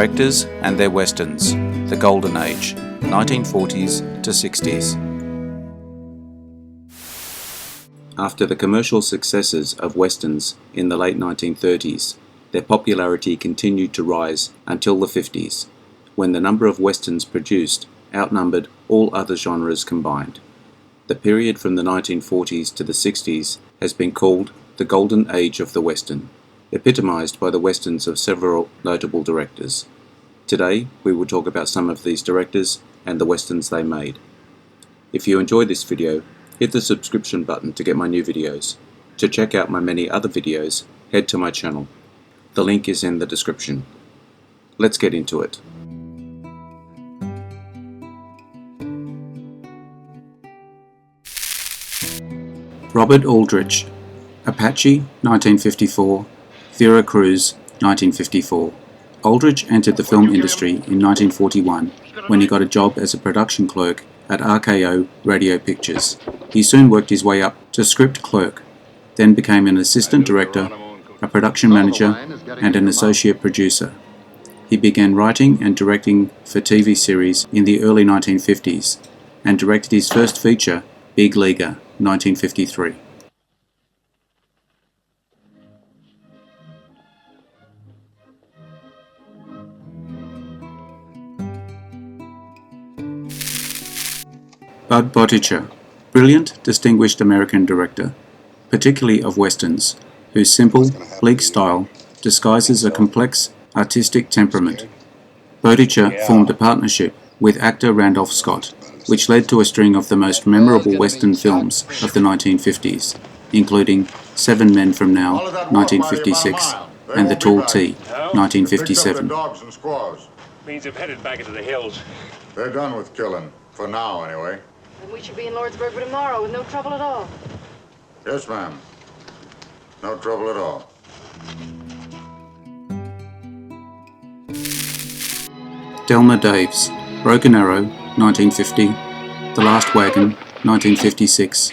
Directors and their westerns, the Golden Age, 1940s to 60s. After the commercial successes of westerns in the late 1930s, their popularity continued to rise until the 50s, when the number of westerns produced outnumbered all other genres combined. The period from the 1940s to the 60s has been called the Golden Age of the Western, epitomized by the westerns of several notable directors. Today, we will talk about some of these directors and the westerns they made. If you enjoyed this video, hit the subscription button to get my new videos. To check out my many other videos, head to my channel. The link is in the description. Let's get into it. Robert Aldrich, Apache, 1954, Vera Cruz, 1954. Aldrich entered the film industry in 1941 when he got a job as a production clerk at RKO Radio Pictures. He soon worked his way up to script clerk, then became an assistant director, a production manager, and an associate producer. He began writing and directing for TV series in the early 1950s and directed his first feature, Big Leaguer, 1953. Bud Botticher, brilliant, distinguished American director, particularly of westerns, whose simple, bleak style disguises a complex, artistic temperament. Botticher formed a partnership with actor Randolph Scott, which led to a string of the most memorable western films of the 1950s, including Seven Men from Now, 1956, and The Tall T, 1957. Means they've headed back into the hills. They're done with killing, for now anyway. Then we should be in Lordsburg for tomorrow with no trouble at all. Yes, ma'am. No trouble at all. Delma Daves, Broken Arrow, 1950, The Last Wagon, 1956,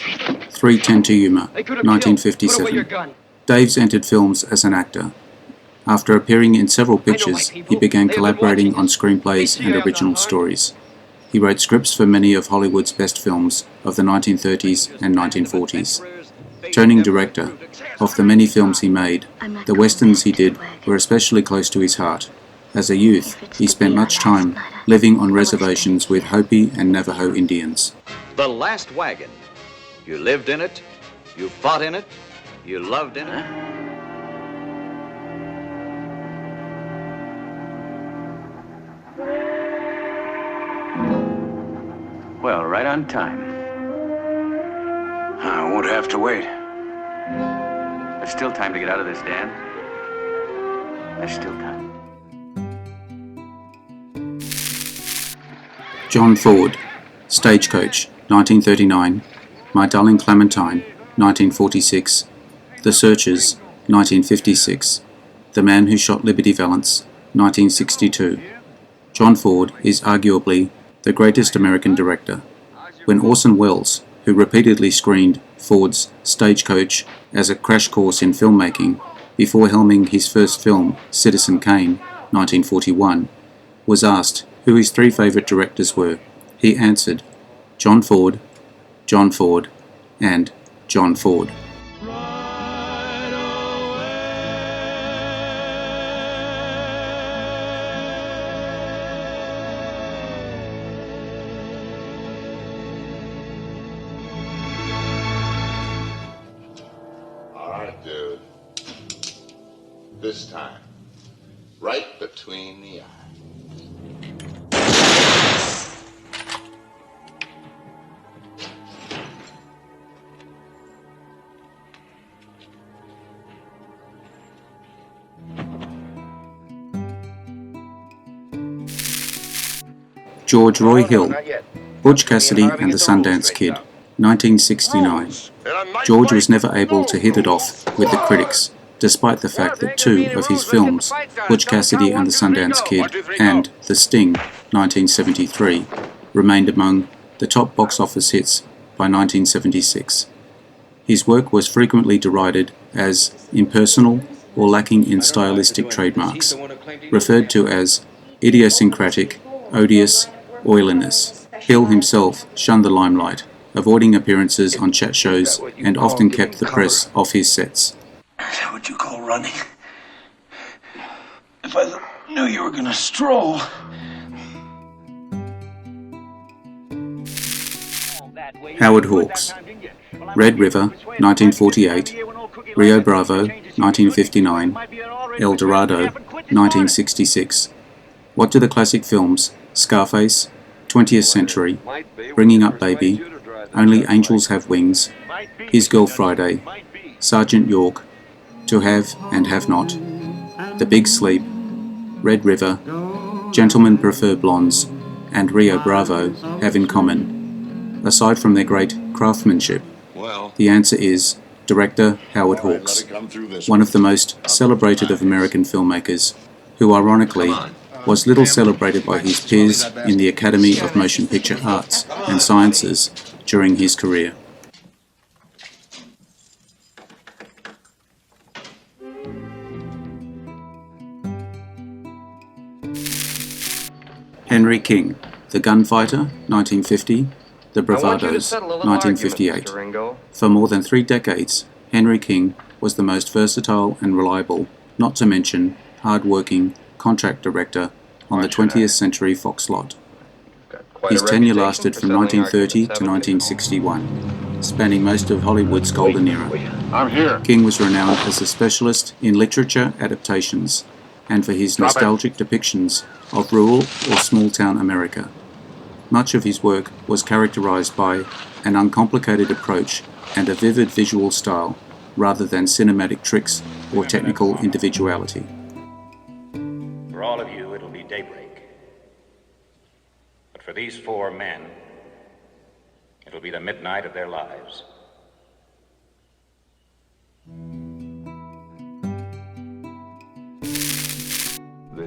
3:10 to Yuma, 1957. Daves entered films as an actor. After appearing in several pictures, he began collaborating on screenplays and original stories. He wrote scripts for many of Hollywood's best films of the 1930s and 1940s. Turning director, of the many films he made, the westerns he did were especially close to his heart. As a youth, he spent much time living on reservations with Hopi and Navajo Indians. The Last Wagon. You lived in it, you fought in it, you loved in it. Well, right on time. I won't have to wait. There's still time to get out of this, Dan. There's still time. John Ford, Stagecoach, 1939, My Darling Clementine, 1946, The Searchers, 1956, The Man Who Shot Liberty Valance, 1962. John Ford is arguably the greatest American director. When Orson Welles, who repeatedly screened Ford's Stagecoach as a crash course in filmmaking before helming his first film, Citizen Kane, 1941, was asked who his three favourite directors were, he answered, John Ford, and John Ford. Dude. This time, right between the eyes. George Roy Hill, Butch Cassidy and the Sundance Kid, 1969. George was never able to hit it off with the critics, despite the fact that two of his films, Butch Cassidy and the Sundance Kid and The Sting, 1973, remained among the top box office hits by 1976. His work was frequently derided as impersonal or lacking in stylistic trademarks, referred to as idiosyncratic, odious oiliness. Hill himself shunned the limelight, avoiding appearances on chat shows and often kept the press off his sets. Is that what you call running? If I knew you were gonna stroll. Howard Hawks. Red River, 1948. Rio Bravo, 1959. El Dorado, 1966. What do the classic films Scarface, 20th Century, Bringing Up Baby, Only Angels Have Wings, His Girl Friday, Sergeant York, To Have and Have Not, The Big Sleep, Red River, Gentlemen Prefer Blondes, and Rio Bravo have in common, aside from their great craftsmanship? The answer is director Howard Hawks, one of the most celebrated of American filmmakers, who ironically was little celebrated by his peers in the Academy of Motion Picture Arts and Sciences during his career. Henry King, The Gunfighter, 1950, The Bravados, 1958. For more than 3 decades, Henry King was the most versatile and reliable, not to mention hard-working, contract director on the 20th Century Fox lot. His tenure lasted from 1930 to 1961, spanning most of Hollywood's golden era. I'm here. King was renowned as a specialist in literature adaptations and for his nostalgic depictions of rural or small-town America. Much of his work was characterized by an uncomplicated approach and a vivid visual style, rather than cinematic tricks or technical individuality. For all of you, it'll be daybreak. But for these 4 men, it'll be the midnight of their lives.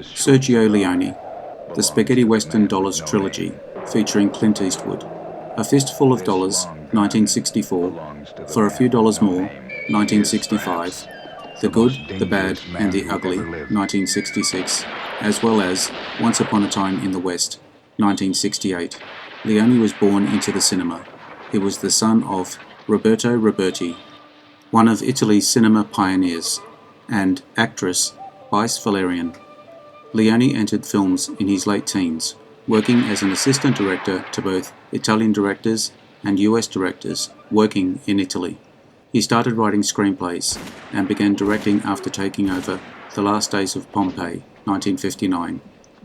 Sergio Leone, the Spaghetti Western Dollars trilogy, featuring Clint Eastwood. A Fistful of Dollars, 1964. For a Few Dollars More, 1965. The Good, the Bad, and the Ugly, 1966, as well as Once Upon a Time in the West, 1968. Leone was born into the cinema. He was the son of Roberto Roberti, one of Italy's cinema pioneers, and actress Bice Valerian. Leone entered films in his late teens, working as an assistant director to both Italian directors and US directors working in Italy. He started writing screenplays and began directing after taking over The Last Days of Pompeii, 1959,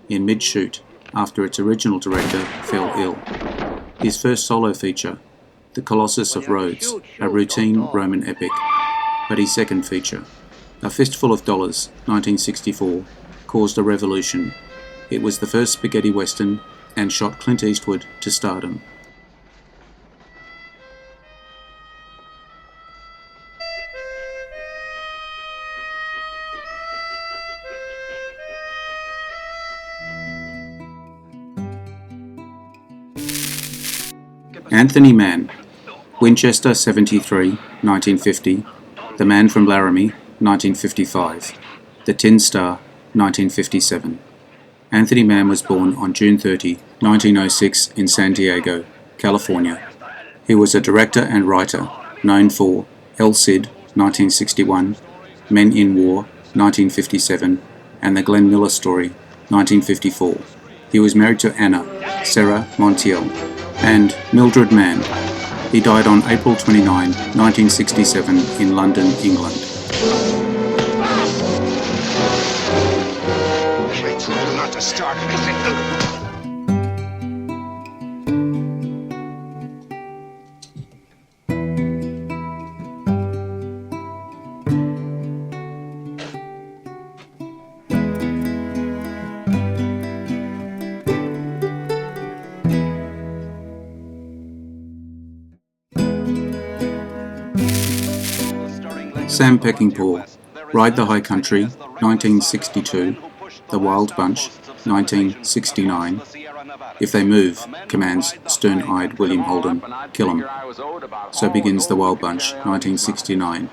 in mid-shoot after its original director fell ill. His first solo feature, The Colossus of Rhodes, a routine Roman epic, but his second feature, A Fistful of Dollars, 1964, caused a revolution. It was the first spaghetti western and shot Clint Eastwood to stardom. Anthony Mann, Winchester 73, 1950, The Man from Laramie, 1955, The Tin Star, 1957. Anthony Mann was born on June 30, 1906 in San Diego, California. He was a director and writer known for El Cid, 1961, Men in War, 1957, and The Glenn Miller Story, 1954. He was married to Anna, Sarah Montiel, and Mildred Mann. He died on April 29, 1967 in London, England. Not to start anything. Sam Peckinpah, Ride the High Country, 1962, The Wild Bunch, 1969. If they move, commands stern-eyed William Holden, kill 'em. So begins The Wild Bunch, 1969.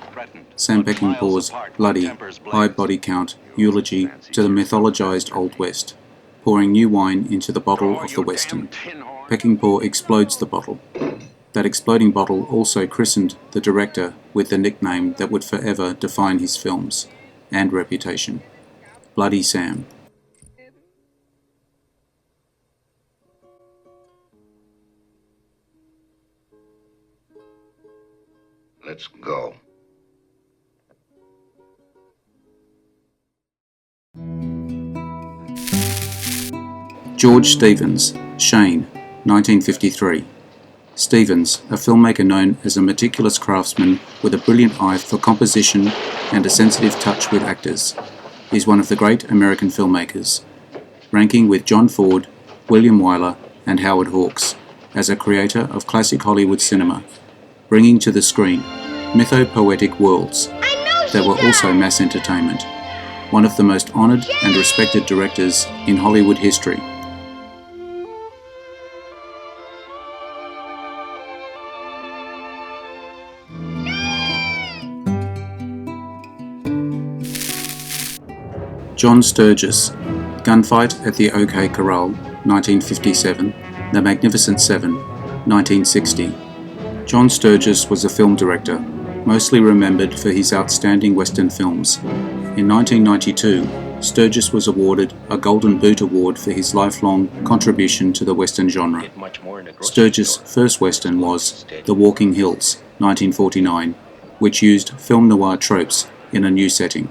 Sam Peckinpah's bloody, high body count eulogy to the mythologized Old West. pouring new wine into the bottle of the Western. Peckinpah explodes the bottle. That exploding bottle also christened the director with the nickname that would forever define his films and reputation, Bloody Sam. Let's go. George Stevens, Shane, 1953. Stevens, a filmmaker known as a meticulous craftsman with a brilliant eye for composition and a sensitive touch with actors, is one of the great American filmmakers, ranking with John Ford, William Wyler, and Howard Hawks as a creator of classic Hollywood cinema, bringing to the screen mytho-poetic worlds that were also mass entertainment, one of the most honoured and respected directors in Hollywood history. John Sturgis, Gunfight at the OK Corral, 1957, The Magnificent Seven, 1960. John Sturgis was a film director, mostly remembered for his outstanding Western films. In 1992, Sturgis was awarded a Golden Boot Award for his lifelong contribution to the Western genre. Sturgis' first Western was The Walking Hills, 1949, which used film noir tropes in a new setting.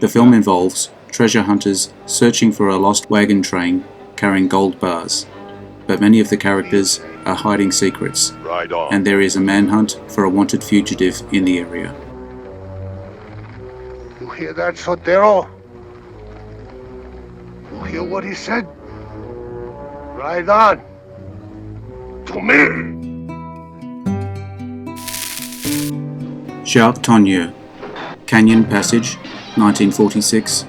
The film involves treasure hunters searching for a lost wagon train carrying gold bars, but many of the characters are hiding secrets, and there is a manhunt for a wanted fugitive in the area. You hear that, Sotero? You hear what he said? Ride on. To me. Jacques Tono, Canyon Passage, 1946,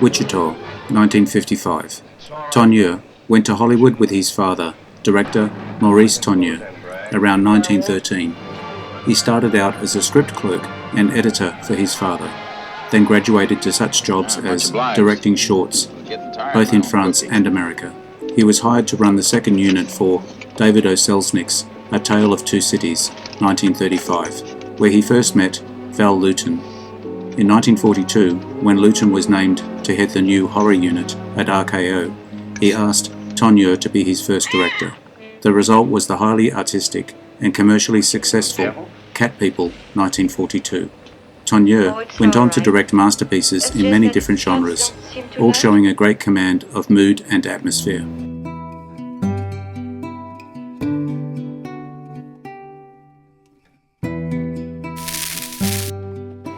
Wichita, 1955. Tono went to Hollywood with his father, director Maurice Tono, around 1913. He started out as a script clerk and editor for his father, then graduated to such jobs as directing shorts, both in France and America. He was hired to run the second unit for David O. Selznick's A Tale of Two Cities, 1935, where he first met Val Lewton. In 1942, when Lewton was named to head the new horror unit at RKO, he asked Tono to be his first director. The result was the highly artistic and commercially successful Cat People, 1942. Tono went on to direct masterpieces in many different genres, all showing a great command of mood and atmosphere.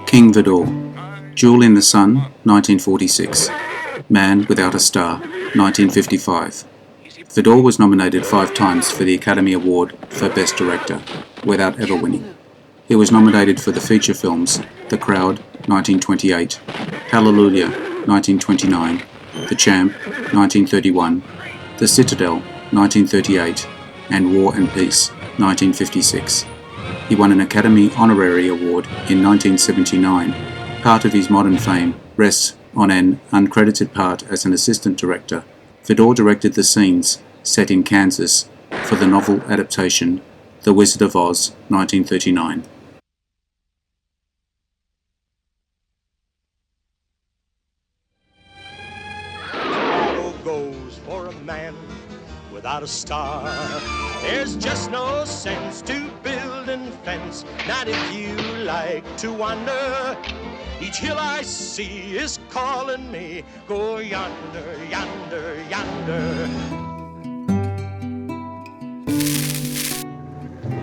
King Vidor, Jewel in the Sun, 1946. Man Without a Star, 1955. Vidor was nominated 5 times for the Academy Award for Best Director, without ever winning. He was nominated for the feature films The Crowd, 1928, Hallelujah, 1929, The Champ, 1931, The Citadel, 1938, and War and Peace, 1956. He won an Academy Honorary Award in 1979. Part of his modern fame rests on an uncredited part as an assistant director. Vidor directed the scenes set in Kansas for the novel adaptation The Wizard of Oz, 1939. Tomorrow goes for a man without a star. There's just no sense to building fence, not if you like to wander. Each hill I see is calling me, go yonder, yonder, yonder.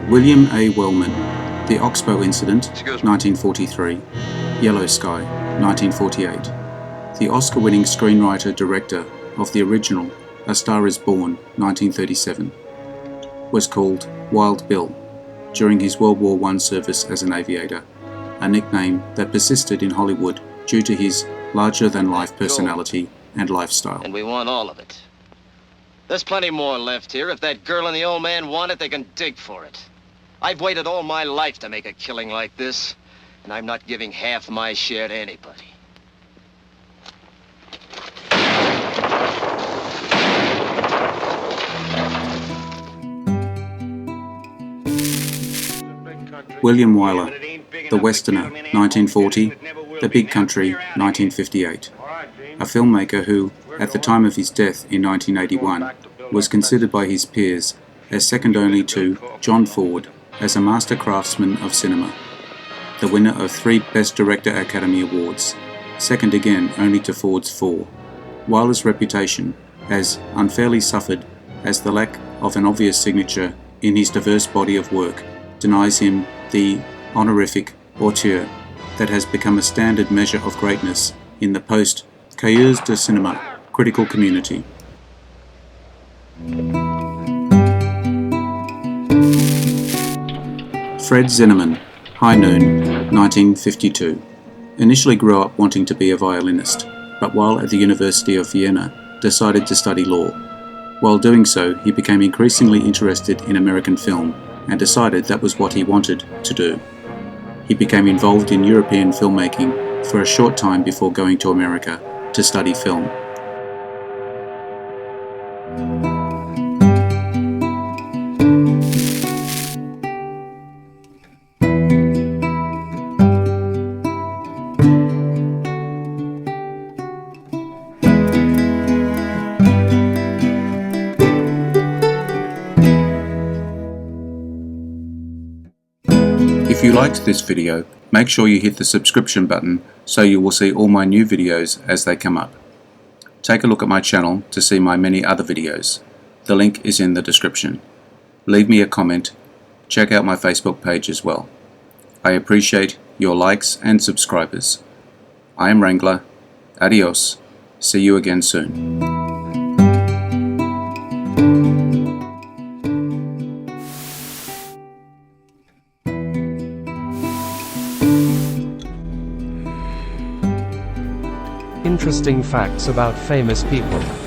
William A. Wellman, The Oxbow Incident, 1943, Yellow Sky, 1948. The Oscar-winning screenwriter-director of the original A Star is Born, 1937, was called Wild Bill during his World War I service as an aviator, a nickname that persisted in Hollywood due to his larger-than-life personality and lifestyle. And we want all of it. There's plenty more left here. If that girl and the old man want it, they can dig for it. I've waited all my life to make a killing like this, and I'm not giving half my share to anybody. William Wyler, The Westerner, 1940, The Big Country, 1958. A filmmaker who, at the time of his death in 1981, was considered by his peers as second only to John Ford as a master craftsman of cinema, the winner of 3 Best Director Academy Awards, second again only to Ford's 4. Wyler's reputation has unfairly suffered as the lack of an obvious signature in his diverse body of work denies him the honorific auteur that has become a standard measure of greatness in the post-Cahiers de Cinema critical community. Fred Zenman, High Noon, 1952. Initially grew up wanting to be a violinist, but while at the University of Vienna, decided to study law. While doing so, he became increasingly interested in American film and decided that was what he wanted to do. He became involved in European filmmaking for a short time before going to America to study film. If you liked this video, make sure you hit the subscription button so you will see all my new videos as they come up. Take a look at my channel to see my many other videos. The link is in the description. Leave me a comment. Check out my Facebook page as well. I appreciate your likes and subscribers. I am Wrangler. Adios. See you again soon. Interesting facts about famous people.